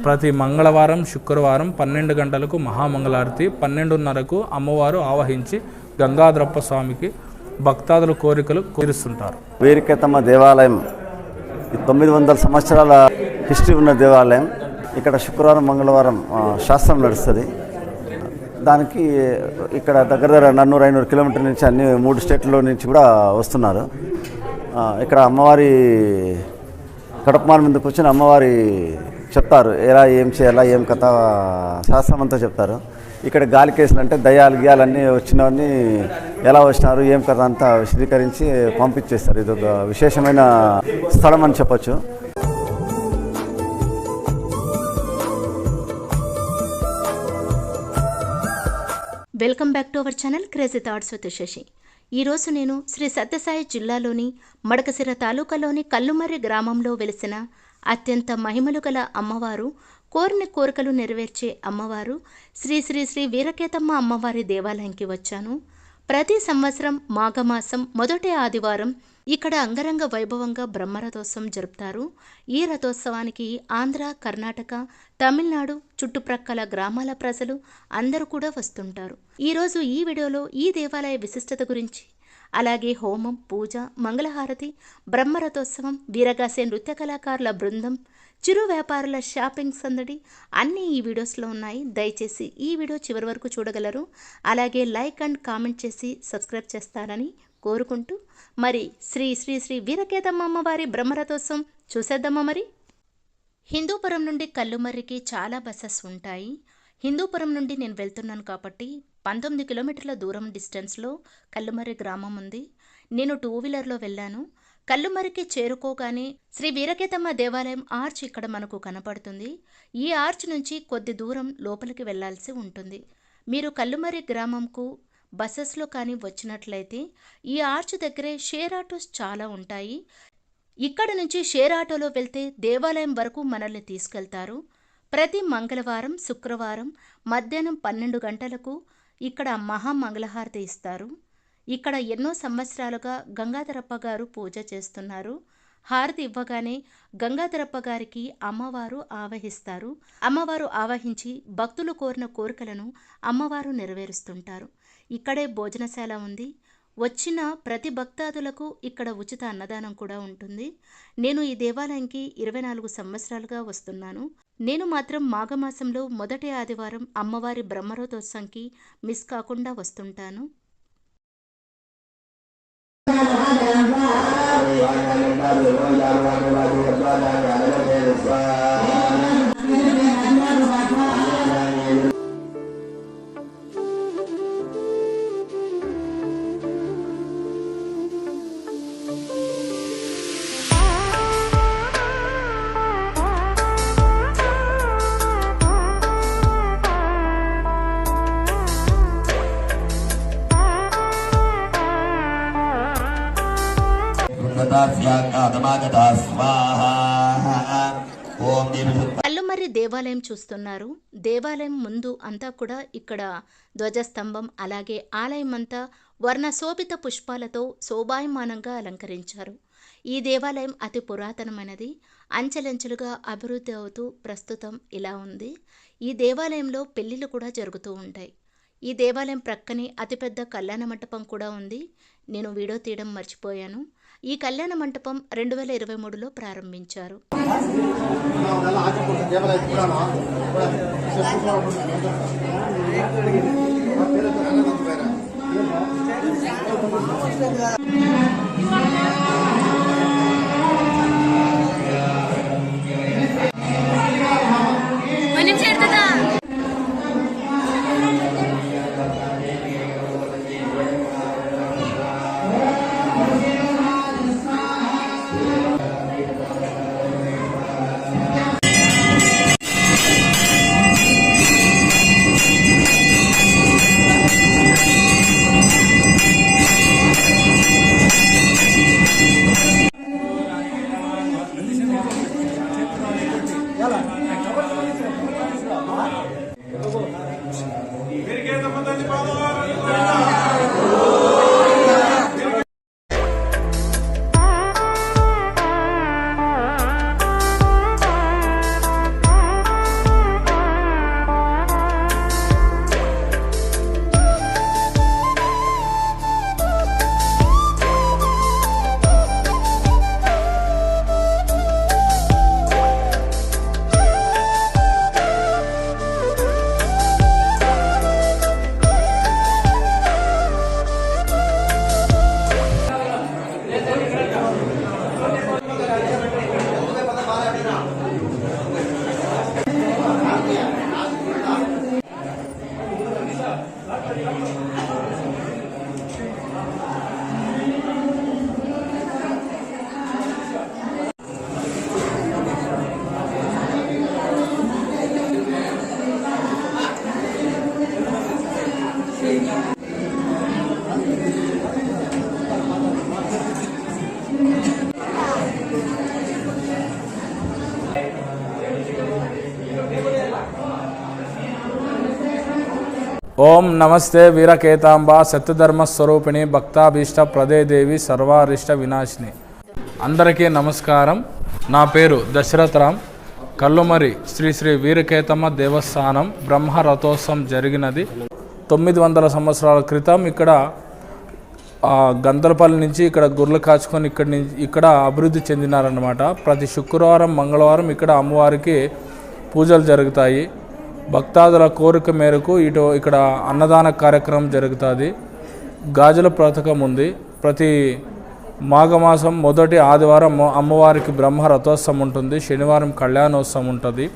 ప్రతి మంగళవారం శుక్రవారం 12 గంటలకు మహామంగళారతి, 12:30కు అమ్మవారు ఆవహించి గంగాధరప్ప స్వామికి భక్తాదుల కోరికలు తీరుస్తుంటారు. వీరకేతమ్మ దేవాలయం 900 సంవత్సరాల హిస్టరీ ఉన్న దేవాలయం. ఇక్కడ శుక్రవారం మంగళవారం శాస్త్రం నడుస్తుంది. దానికి ఇక్కడ దగ్గర 400-500 కిలోమీటర్ల నుంచి అన్ని 3 స్టేట్ల నుంచి కూడా వస్తున్నారు. ఇక్కడ అమ్మవారి కడపమాన మీద కూర్చొని అమ్మవారి చెప్తారు, ఎలా ఏం చేయాలా ఏం కథ శాస్త్రం అంతా చెప్తారు. ఇక్కడ గాలి కేసులు అంటే దయ్యాలు గియాలన్నీ వచ్చినవన్నీ ఎలా వచ్చినారు ఏం కథ అంతా విశదీకరించి పంపించేస్తారు. ఇది ఒక విశేషమైన స్థలం అని చెప్పచ్చు. Welcome back to our channel crazy thoughts with Sashi. ఈరోజు నేను శ్రీ సత్యసాయి జిల్లాలోని మడకశిర తాలూకాలోని కల్లుమర్రి గ్రామంలో వెలిసిన అత్యంత మహిమలు గల అమ్మవారు, కోరిన కోరికలు నెరవేర్చే అమ్మవారు శ్రీ శ్రీ శ్రీ వీరకేతమ్మ అమ్మవారి దేవాలయానికి వచ్చాను. ప్రతి సంవత్సరం మాఘమాసం మొదటి ఆదివారం ఇక్కడ అంగరంగ వైభవంగా బ్రహ్మరథోత్సవం జరుపుతారు. ఈ రథోత్సవానికి ఆంధ్ర, కర్ణాటక, తమిళనాడు చుట్టుప్రక్కల గ్రామాల ప్రజలు అందరూ కూడా వస్తుంటారు. ఈరోజు ఈ వీడియోలో ఈ దేవాలయ విశిష్టత గురించి, అలాగే హోమం, పూజ, మంగళహారతి, బ్రహ్మరథోత్సవం, వీరగాసే నృత్య కళాకారుల బృందం, చిరు వ్యాపారుల షాపింగ్ సందడి అన్నీ ఈ వీడియోస్లో ఉన్నాయి. దయచేసి ఈ వీడియో చివరి వరకు చూడగలరు. అలాగే లైక్ అండ్ కామెంట్ చేసి సబ్స్క్రైబ్ చేస్తారని కోరుకుంటూ మరి శ్రీ శ్రీ శ్రీ వీరకేతమ్మ అమ్మవారి బ్రహ్మరథోత్సవం చూసేద్దామా. మరి హిందూపురం నుండి కల్లుమర్రికి చాలా బస్సెస్ ఉంటాయి. హిందూపురం నుండి నేను వెళ్తున్నాను కాబట్టి 19 కిలోమీటర్ల దూరం డిస్టెన్స్లో కల్లుమర్రి గ్రామం ఉంది. నేను 2 వీలర్లో వెళ్ళాను. కల్లుమర్రికి చేరుకోగానే శ్రీ వీరకేతమ్మ దేవాలయం ఆర్చ్ ఇక్కడ మనకు కనపడుతుంది. ఈ ఆర్చ్ నుంచి కొద్ది దూరం లోపలికి వెళ్లాల్సి ఉంటుంది. మీరు కల్లుమర్రి గ్రామంకు బస్సెస్లో కానీ వచ్చినట్లయితే ఈ ఆర్చ్ దగ్గరే షేర్ ఆటోస్ చాలా ఉంటాయి. ఇక్కడ నుంచి షేర్ ఆటోలో వెళ్తే దేవాలయం వరకు మనల్ని తీసుకెళ్తారు. ప్రతి మంగళవారం, శుక్రవారం మధ్యాహ్నం 12 గంటలకు ఇక్కడ మహామంగళహారతి ఇస్తారు. ఇక్కడ ఎన్నో సంవత్సరాలుగా గంగాధరప్ప గారు పూజ చేస్తున్నారు. హారతి ఇవ్వగానే గంగాధరప్ప గారికి అమ్మవారు ఆవహిస్తారు. అమ్మవారు ఆవహించి భక్తులు కోరిన కోరికలను అమ్మవారు నెరవేరుస్తుంటారు. ఇక్కడే భోజనశాల ఉంది. వచ్చిన ప్రతి భక్తాదులకు ఇక్కడ ఉచిత అన్నదానం కూడా ఉంటుంది. నేను ఈ దేవాలయానికి 24 సంవత్సరాలుగా వస్తున్నాను. నేను మాత్రం మాఘమాసంలో మొదటి ఆదివారం అమ్మవారి బ్రహ్మరథోత్సవంకి మిస్ కాకుండా వస్తుంటాను. కల్లుమర్రి దేవాలయం చూస్తున్నారు. దేవాలయం ముందు అంతా కూడా ఇక్కడ ధ్వజస్తంభం, అలాగే ఆలయం అంతా వర్ణశోభిత పుష్పాలతో శోభాయమానంగా అలంకరించారు. ఈ దేవాలయం అతి పురాతనమైనది. అంచెలంచెలుగా అభివృద్ధి అవుతూ ప్రస్తుతం ఇలా ఉంది. ఈ దేవాలయంలో పెళ్లిళ్ళు కూడా జరుగుతూ ఉంటాయి. ఈ దేవాలయం ప్రక్కనే అతిపెద్ద కళ్యాణ మంటపం కూడా ఉంది. నేను వీడియో తీయడం మర్చిపోయాను. ఈ కళ్యాణ మంటపం 2023లో ప్రారంభించారు. ఓం నమస్తే వీరకేతాంబ సత్యధర్మ స్వరూపిణి భక్తాభీష్ట ప్రదేదేవి సర్వారిష్ట వినాశిని. అందరికీ నమస్కారం. నా పేరు దశరథరామ్. కల్లుమరి శ్రీ శ్రీ వీరకేతమ్మ దేవస్థానం బ్రహ్మ రథోత్సవం జరిగినది 900 సంవత్సరాల క్రితం. ఇక్కడ గందరపల్లి నుంచి ఇక్కడ గుర్రెలు కాచుకొని ఇక్కడ అభివృద్ధి చెందినారన్నమాట. ప్రతి శుక్రవారం మంగళవారం ఇక్కడ అమ్మవారికి పూజలు జరుగుతాయి. భక్తాదుల కోరిక మేరకు ఇక్కడ అన్నదాన కార్యక్రమం జరుగుతుంది. గాజుల పథకం ఉంది. ప్రతి మాఘమాసం మొదటి ఆదివారం అమ్మవారికి బ్రహ్మ రథోత్సవం ఉంటుంది. శనివారం కళ్యాణోత్సవం ఉంటుంది.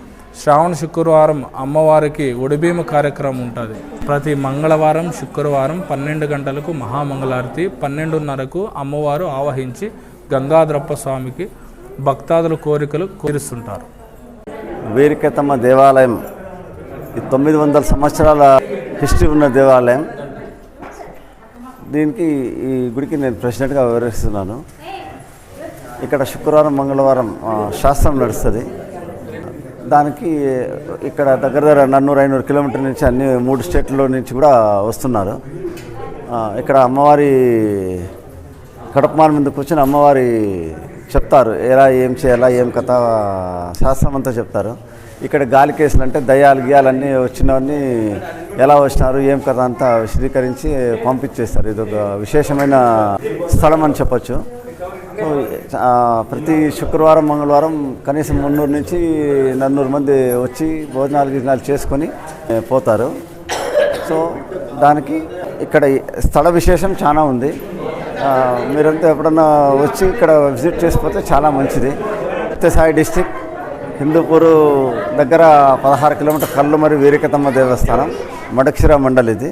శ్రావణ శుక్రవారం అమ్మవారికి ఒడిబీమ కార్యక్రమం ఉంటుంది. ప్రతి మంగళవారం శుక్రవారం 12 గంటలకు మహామంగళారతి, 12:30కు అమ్మవారు ఆవహించి గంగాధరప్ప స్వామికి భక్తాదుల కోరికలు తీరుస్తుంటారు. వీరకేతమ్మ దేవాలయం 900 సంవత్సరాల హిస్టరీ ఉన్న దేవాలయం. దీనికి ఈ గుడికి నేను ప్రెసిడెంట్గా వివరిస్తున్నాను. ఇక్కడ శుక్రవారం మంగళవారం శాస్త్రం నడుస్తుంది. దానికి ఇక్కడ దగ్గర 400-500 కిలోమీటర్ల నుంచి అన్ని 3 స్టేట్ల నుంచి కూడా వస్తున్నారు. ఇక్కడ అమ్మవారి కడపమాల మీద కూర్చొని అమ్మవారి చెప్తారు, ఎలా ఏం చేయాలా ఏం కథ శాస్త్రం అంతా చెప్తారు. ఇక్కడ గాలి కేసులు అంటే దయ్యాలు గియాలన్నీ వచ్చినవన్నీ ఎలా వచ్చినారు ఏం కథ అంతా విశదీకరించి పంపించేస్తారు. ఇది ఒక విశేషమైన స్థలం అని చెప్పచ్చు. ప్రతి శుక్రవారం మంగళవారం కనీసం 300 నుంచి 400 మంది వచ్చి భోజనాలు చేసుకొని పోతారు. సో దానికి ఇక్కడ స్థల విశేషం చాలా ఉంది. మీరంతా ఎప్పుడన్నా వచ్చి ఇక్కడ విజిట్ చేసిపోతే చాలా మంచిది. సత్యసాయి డిస్టిక్ హిందూపూరు దగ్గర 16 కిలోమీటర్ కల్లుమరి వీరకేతమ్మ దేవస్థానం మడక్షిర మండలి. ఇది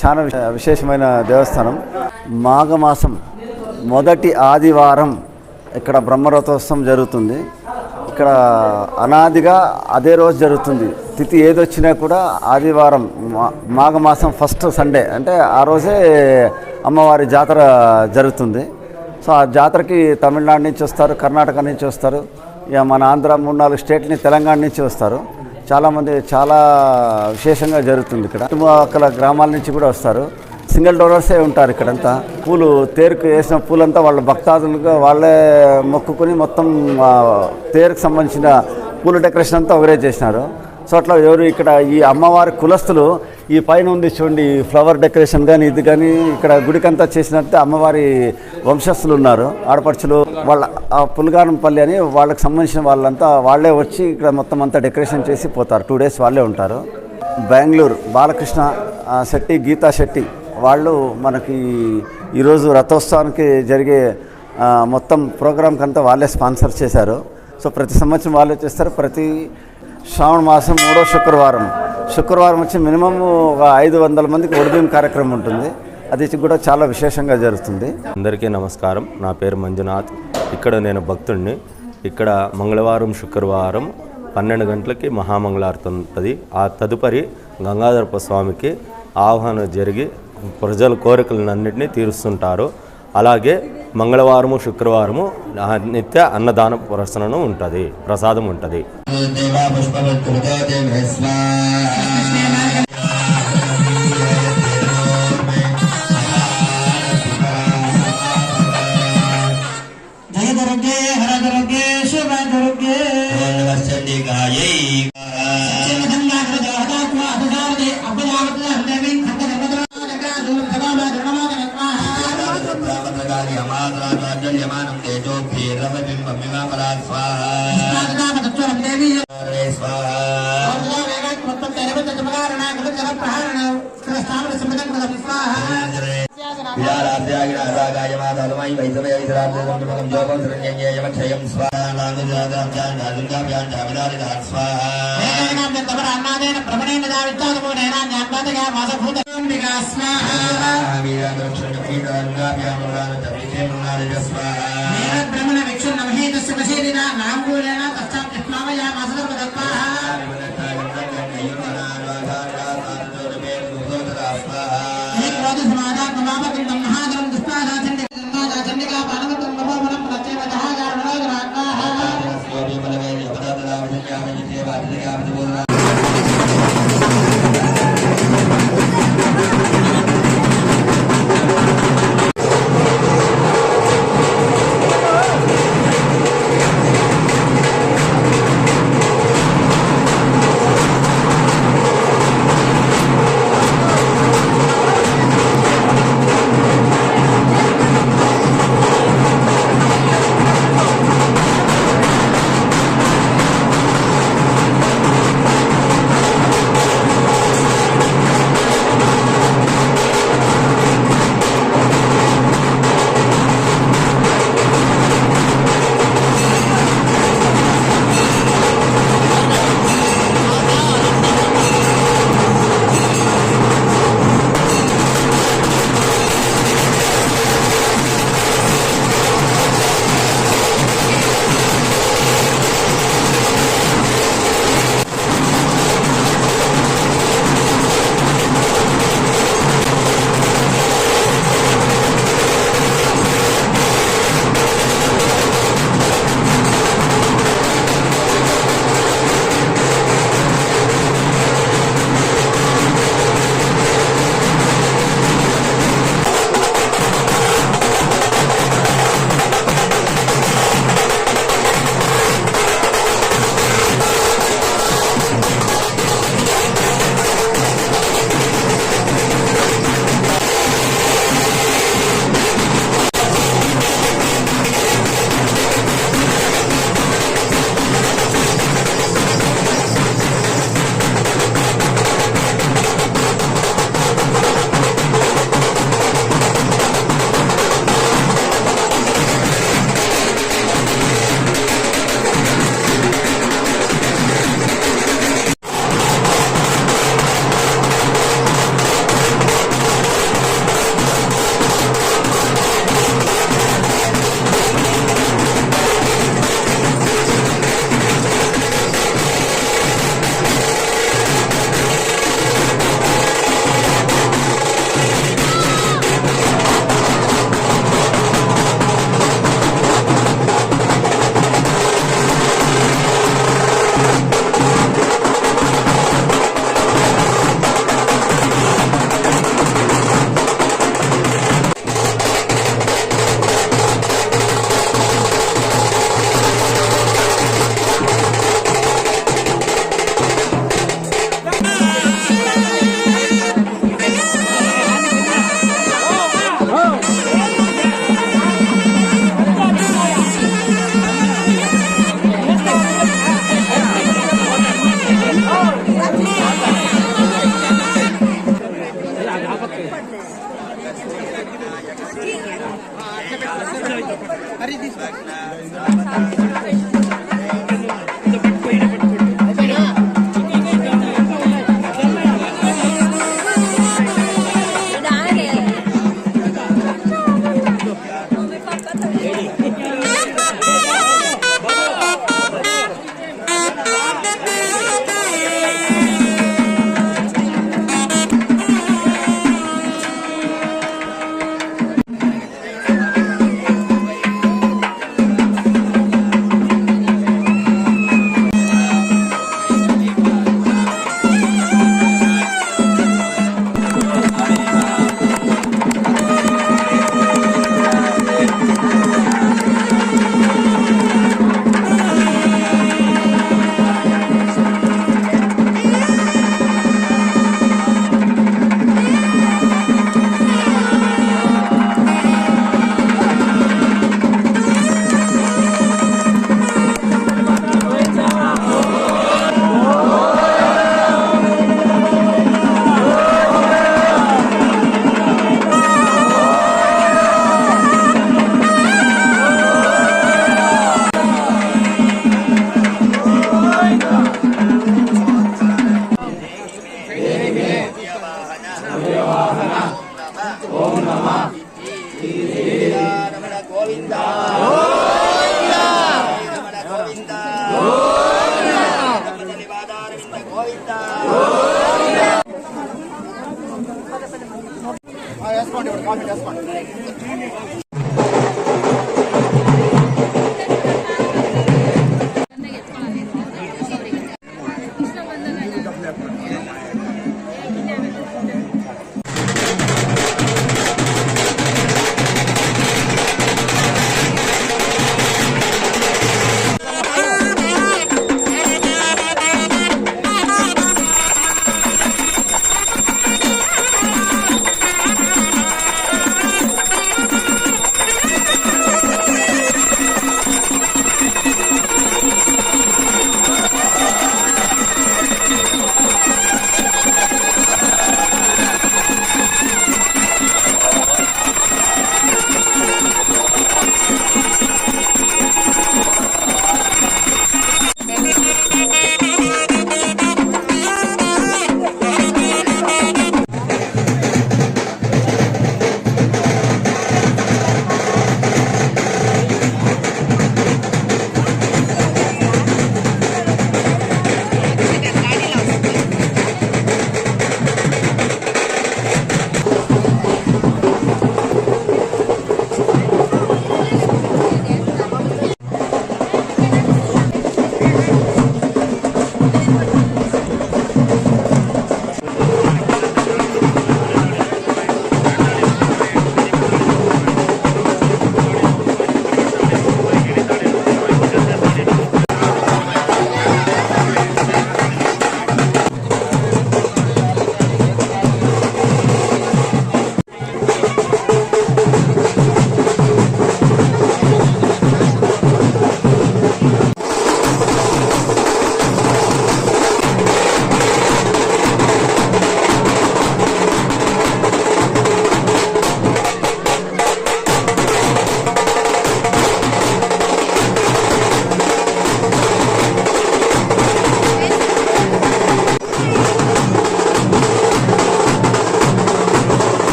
చాలా విశేషమైన దేవస్థానం. మాఘమాసం మొదటి ఆదివారం ఇక్కడ బ్రహ్మరథోత్సవం జరుగుతుంది. ఇక్కడ అనాదిగా అదే రోజు జరుగుతుంది. తిథి ఏదొచ్చినా కూడా ఆదివారం మాఘమాసం ఫస్ట్ సండే అంటే ఆ రోజే అమ్మవారి జాతర జరుగుతుంది. సో ఆ జాతరకి తమిళనాడు నుంచి వస్తారు, కర్ణాటక నుంచి వస్తారు, ఇక మన ఆంధ్ర 3-4 స్టేట్ని తెలంగాణ నుంచి వస్తారు. చాలామంది చాలా విశేషంగా జరుగుతుంది. ఇక్కడ చుట్టుపక్కల గ్రామాల నుంచి కూడా వస్తారు. సింగిల్ డోనర్సే ఉంటారు ఇక్కడంతా. పూలు తేరుకు వేసిన పూలంతా వాళ్ళ భక్తాదులుగా వాళ్ళే మొక్కుకొని మొత్తం తేరుకు సంబంధించిన పూల డెకరేషన్ అంతా ఒకరే చేసినారు. సో అట్లా ఎవరు ఇక్కడ ఈ అమ్మవారి కులస్తులు ఈ పైన ఉంది చూడండి, ఫ్లవర్ డెకరేషన్ కానీ ఇది కానీ ఇక్కడ గుడికంతా చేసినట్టు అమ్మవారి వంశస్థులు ఉన్నారు, ఆడపడుచులు. వాళ్ళ ఆ పుల్గానంపల్లి అని వాళ్ళకి సంబంధించిన వాళ్ళంతా వాళ్ళే వచ్చి ఇక్కడ మొత్తం అంతా డెకరేషన్ చేసి పోతారు. 2 డేస్ వాళ్ళే ఉంటారు. బెంగళూరు బాలకృష్ణ శెట్టి, గీతా శెట్టి వాళ్ళు మనకి ఈరోజు రథోత్సవానికి జరిగే మొత్తం ప్రోగ్రాంకి అంతా వాళ్ళే స్పాన్సర్ చేశారు. సో ప్రతి సంవత్సరం వాళ్ళే చేస్తారు. ప్రతి శ్రావణ మాసం 3వ శుక్రవారం వచ్చి మినిమం ఒక 500 మందికి ఒడిబీం కార్యక్రమం ఉంటుంది. అది కూడా చాలా విశేషంగా జరుగుతుంది. అందరికీ నమస్కారం. నా పేరు మంజునాథ్. ఇక్కడ నేను భక్తుడిని. ఇక్కడ మంగళవారం శుక్రవారం 12 గంటలకి మహామంగళారతి ఉంటుంది. ఆ తదుపరి గంగాధరప్ప స్వామికి ఆహ్వానం జరిగి ప్రజల కోరికలన్నింటినీ తీరుస్తుంటారు. అలాగే మంగళవారము శుక్రవారము నిత్య అన్నదాన ప్రసరణ ఉంటుంది, ప్రసాదం ఉంటుంది.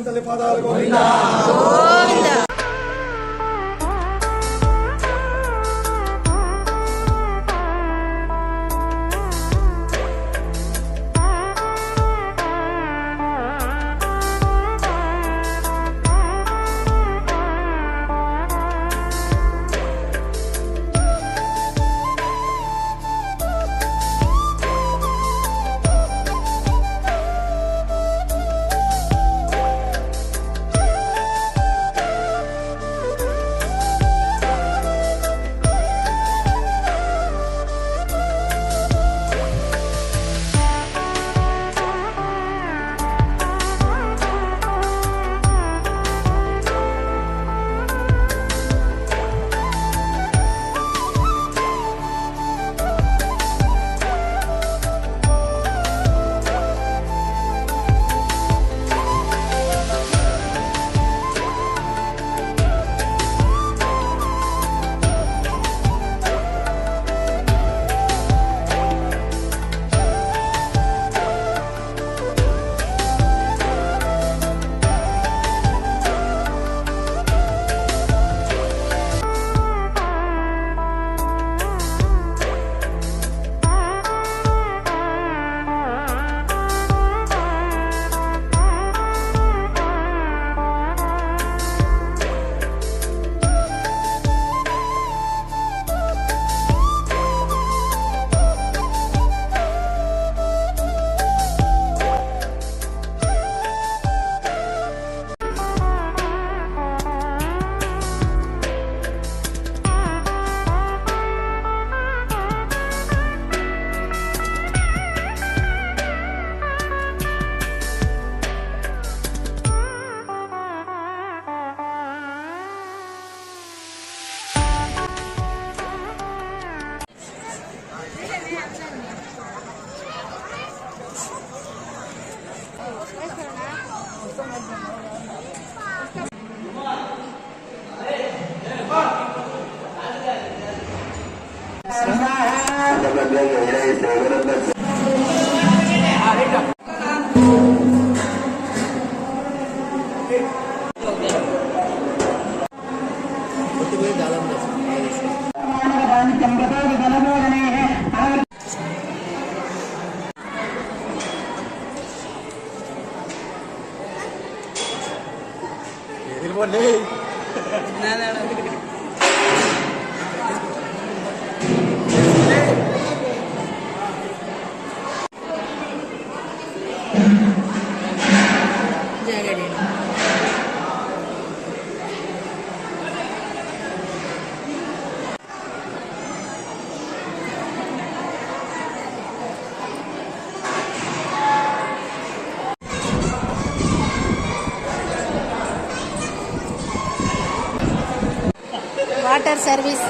తల్లి పాదాలు గోవిందా. వాటర్ సర్వీస్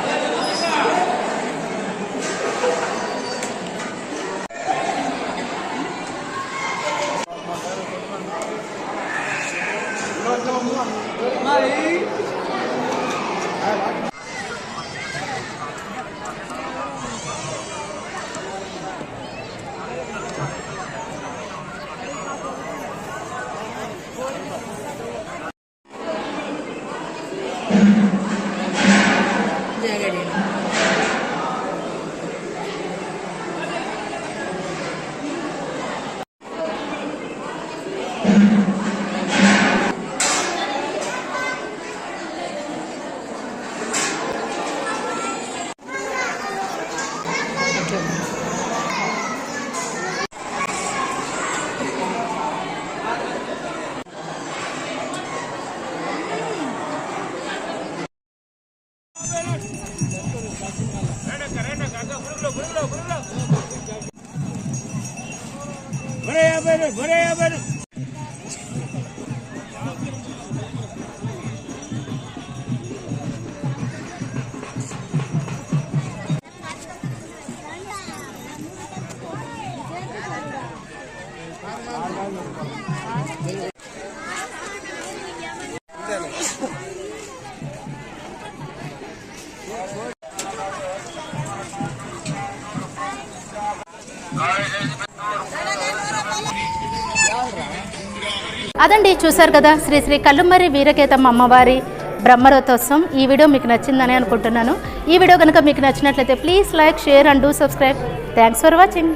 అదండి, చూసారు కదా శ్రీ శ్రీ కల్లుమర్రి వీరకేతమ్మ అమ్మవారి బ్రహ్మరథోత్సవం. ఈ వీడియో మీకు నచ్చిందని అనుకుంటున్నాను. ఈ వీడియో కనుక మీకు నచ్చినట్లయితే please like, share and do subscribe. Thanks for watching.